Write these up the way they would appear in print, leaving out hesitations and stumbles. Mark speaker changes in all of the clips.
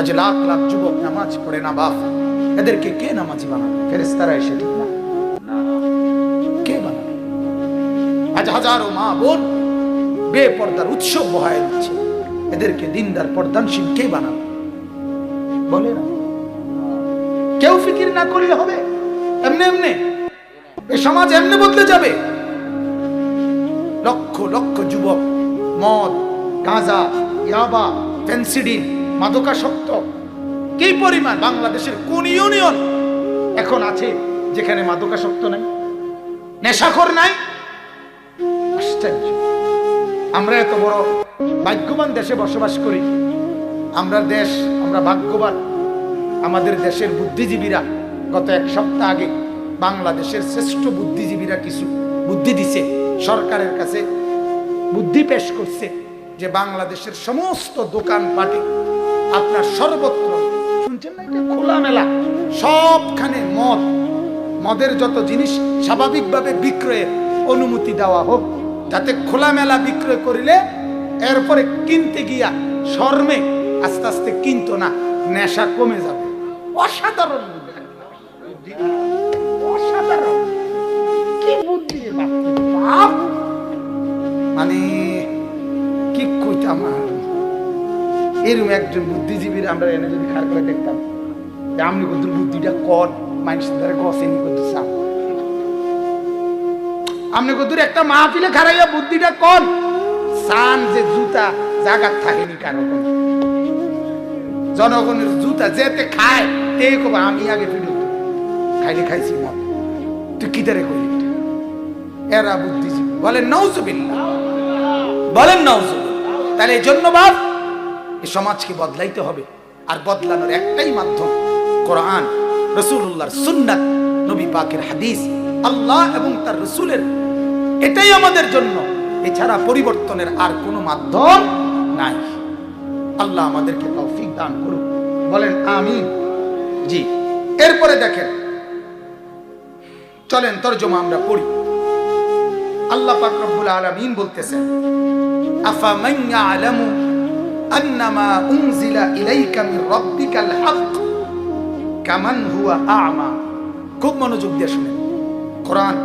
Speaker 1: আজ লাখ লাখ যুবক নামাজ পড়ে না বাপ, এদেরকে কে নামাজি বানাবে? ফেরেশতারা এসে ঠিক না, কে বানাবে? আজ হাজারো মা বোন বেপর্দার উৎসব বহায় দিচ্ছে, এদেরকে দিনদার পর্দানশীল কে বানাবে? বলে না, কেউ ফিকির না করলে হবে? এমনি এমনি এই সমাজ এমনি বদলে যাবে? লক্ষ লক্ষ যুবক মদ, গাঁজা, ইয়াবা, ফেন্সিডিল, মাদকাসক্ত কি পরিমাণ! বাংলাদেশের কোন ইউনিয়ন এখন আছে যেখানে মাদকাসক্ত নাই, নেশাখোর নাই? আশ্চর্য! আমরা এত বড় ভাগ্যবান দেশে বসবাস করি, আমরা ভাগ্যবান। আমাদের দেশের বুদ্ধিজীবীরা গত এক সপ্তাহ আগে বাংলাদেশের শ্রেষ্ঠ বুদ্ধিজীবীরা কিছু বুদ্ধি দিছে, সরকারের কাছে বুদ্ধি পেশ করছে যে বাংলাদেশের সমস্ত দোকানপাটে আপনার সর্বত্র, শুনছেন না, এটা খোলামেলা সবখানে মদের যত জিনিস স্বাভাবিকভাবে বিক্রয়ের অনুমতি দেওয়া হোক, যাতে খোলামেলা বিক্রয় করিলে এরপরে কিনতে গিয়া শর্মে আস্তে আস্তে কিনতো না, নেশা কমে যাবে। অসাধারণ বুদ্ধি, অসাধারণ! কি বুদ্ধি বাপ! মানে কি কইতাম, এরকম একজন বুদ্ধিজীবীর আমরা এনে যদি খার করে দেখতাম যে আপনি কত বুদ্ধিটা কর মানুষের দ্বারা গছেনি কত চাপ, আপনি কত একটা মাহফিলে খারাইয়া বুদ্ধিটা কর সান যে জুতা জাগাত থাকেনি কারো, জনগণের জুতা যেতে খায় তে কব আমি আগে ফিরত খাইলে খাইছি না, তুই কি তারে কইলি? এরা বুদ্ধিজীবী। বলেন নাউজুবিল্লাহ, বলেন নাউজুবিল্লাহ। তাহলে এই জন্য বাপ, এই সমাজকে বদলাইতে হবে, আর বদলানোর একটাই মাধ্যম কোরআন, রাসূলুল্লাহর সুন্নাত, নবী পাকের হাদিস, আল্লাহ এবং তার রাসূলের, এটাই আমাদের জন্য। এছাড়া পরিবর্তনের আর কোনো মাধ্যম নাই। আল্লাহ আমাদেরকে তৌফিক দান করুন, বলেন আমিন। জি, এরপরে দেখেন, চলেন তরজমা আমরা পড়ি। আল্লাহ পাক রব্বুল আলামিন বলতেছেন, আফামান ইয়ালামু আন্নামা উনজিলা ইলাইকা মির রাব্বিকাল হক কামান হুয়া আ'মা। খুব মনোযোগ দিয়ে শুনেন কোরআন।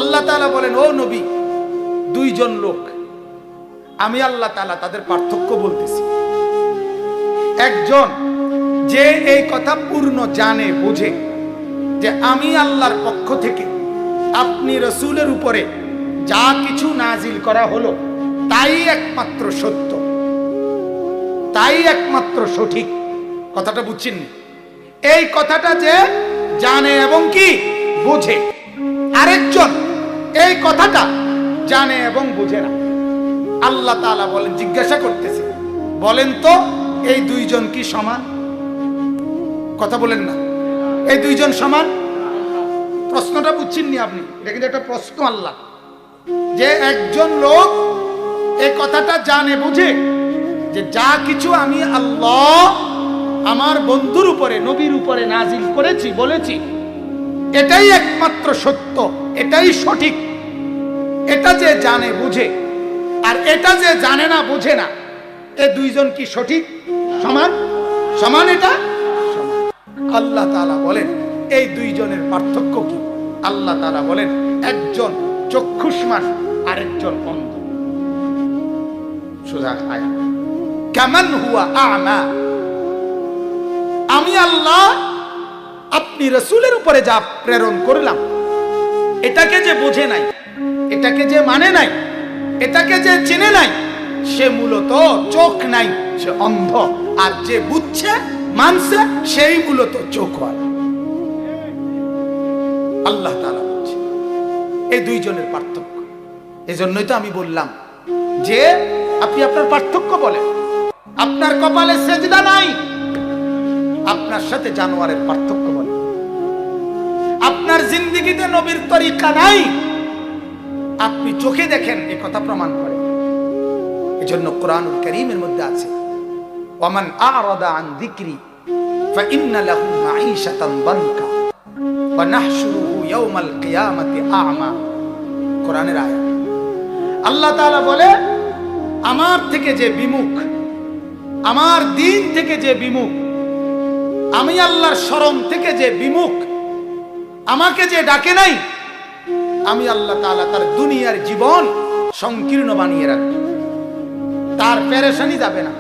Speaker 1: আল্লাহ তাআলা বলেন, ও নবী, দুইজন লোক, আমি আল্লাহ তাআলা তাদের পার্থক্য বলতেছি। একজন যে এই কথা পূর্ণ জানে, বুঝে যে আমি আল্লাহর পক্ষ থেকে আপনি রাসূলের উপরে যা কিছু নাজিল করা হলো তাই একমাত্র সত্য, তাই একমাত্র সঠিক। কথাটা বুঝছেন? এই কথাটা যে জানে এবং কি বুঝে। আরেকজন এই কথাটা জানে এবং বুঝে না। আল্লাহ তাআলা বলেন, জিজ্ঞাসা করতেছে, বলেন তো এই দুইজন কি সমান? কথা বলেন না, এই দুইজন সমান? প্রশ্নটা বুঝছেননি আপনি? এটা কিন্তু একটা প্রশ্ন। আল্লাহ যে একজন লোক এই কথাটা জানে, বুঝে যে যা কিছু আমি আল্লাহ আমার বন্ধুর উপরে, নবীর উপরে নাজিল করেছি, বলেছি, এটাই একমাত্র সত্য, এটাই সঠিক। এটা যে জানে, বুঝে, আর এটা যে জানে না, বুঝে না, এ দুইজন কি সঠিক? সমান? সমান? এটা সমান। আল্লাহ তাআলা বলেন, এই দুইজনের পার্থক্য কি? আল্লাহ তাআলা বলেন, একজন চক্ষুষ্মান, আরেকজন অন্ধ। সোজা আয়াত, কামান হুয়া আ'মা। আমি আল্লাহ আপনি রাসূলের উপরে যা প্রেরণ করলাম, এটাকে যে বোঝে নাই, এটাকে যে মানে নাই, এটাকে যে চিনে নাই, সে মূলত চোখ নাই, সে অন্ধ। আর যে বুঝছে, মানছে, সেই মূলত চোখ হয়। আল্লাহ তাআলা বলছে এই দুইজনের পার্থক্য। এজন্যই তো আমি বললাম যে আপনি আপনার পার্থক্য বলেন। আপনার কপালে সেজদা নাই, আপনার সাথে জানোয়ারের পার্থক্য বলেন। আপনার জিন্দেগিতে নবীর তরিকা নাই, আপনি চোখে দেখেন, এই কথা প্রমাণ করে। এজন্য কোরআনুল কারীমের মধ্যে আছে, ওয়ামান আ'রাদা আন যিকরি ফাইন্না লাহু মাঈশাতান দানকা ওয়া নাহশুরুহু ইয়াওমাল কিয়ামাতি আ'মা। কোরআনের আয়াত। আল্লাহ তাআলা বলে, আমার থেকে যে বিমুখ, আমার দিন থেকে যে বিমুখ, আমি আল্লাহর শরণ থেকে যে বিমুখ, আমাকে যে ডাকে নাই, আমি আল্লাহ তাআলা তার দুনিয়ার জীবন সংকীর্ণ বানিয়ে রাখবো, তার পেরেশানি যাবে না।